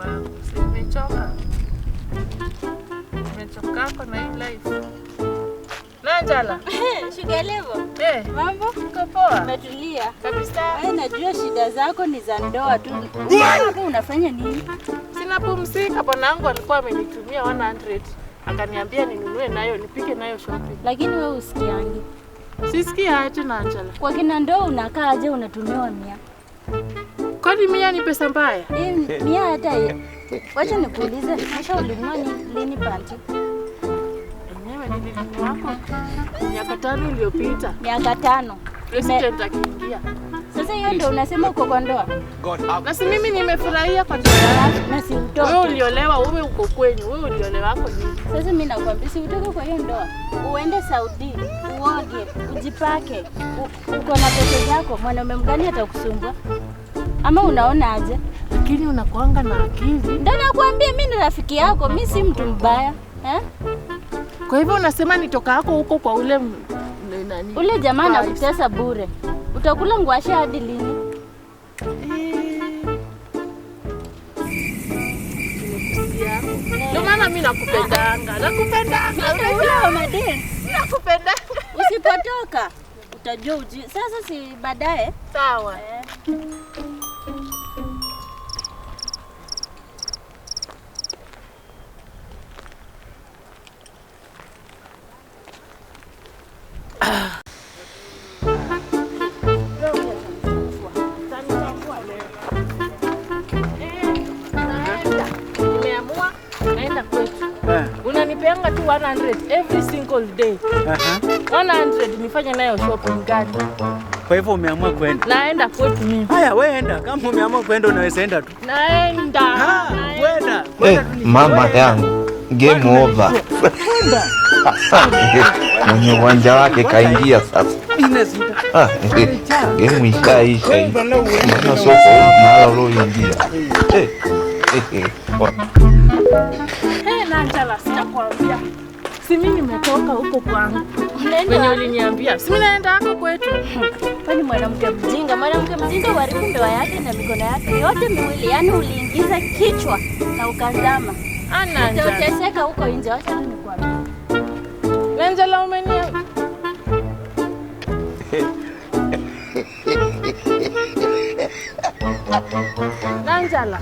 wangu. Nimechoka. Nimechoka kwa na hii life. Nanjala. Shigelevo. Mambo? Uko poa? Umetulia. Kabisa. Wewe najua shida zako ni za ndoa tu. Hapo unafanya nini? Sina pumzika, bwanangu alikuwa amenitumia 100. Akaniambia ninunue nayo, nipike nayo shopping. Lakini wewe usikiangi. Sisikia aje Nanjala. Kwa kina ndoa unakaa aje unatumiwa 100? Kwani 100 ni pesa mbaya? 100 hata hiyo. Wacha nikuulize, mwisho ulinunua lini panty? Enyewe nilinunua wako miaka 5 iliyopita. Miaka 5. President akiingia. Sasa hiyo ndio unasema uko kwa ndoa? Na si mimi nimefurahia kwa ndoa yako. Na si utoke. Wewe uliolewa, wewe uko kwenyu, wewe uliolewa wako nini? Sasa mimi nakwambia si utoke kwa hiyo ndoa. Uende Saudi, uoge, ujipake. Uko na pesa zako, mwanaume mgani atakusumbua? Ama unaona aje? Lakini unakuanga na akili. Ndio nakwambia mimi ni rafiki yako, mimi si mtu mbaya. Kwa hivyo unasema nitoka yako huko kwa ule nani? Ule jamaa anakutesa bure. Utakula ngwasha hadi lini? Ndio maana mimi nakupendanga. Nakupendanga. Unajua madeni. Nakupenda. Usipotoka utajua uji. Sasa si baadaye. Sawa. Nimeamua naenda kwetu. Unanipeanga tu 100 every single day. 100 nifanye nayo shopping gani? Kwa hivyo umeamua kwenda? Naenda kwetu mimi. Haya wewe enda. Kama umeamua kwenda unaweza enda tu. Naenda. Kwenda. Mama yangu. Game over. Mwenye uwanja wake kaingia sasa. Game ishaisha. Maana soko mahala uloingia. Nanjala, sitakwambia. Si mimi nimetoka huko kwangu. Wenye uliniambia. Si mimi naenda hapo kwetu. Kwani mwanamke mjinga uharibu ndoa yake na mikono yake yote miwili. Yaani uliingiza kichwa na ukazama. Utateseka huko nje, acha tu nikwambie. Nanjala umenia. Nanjala.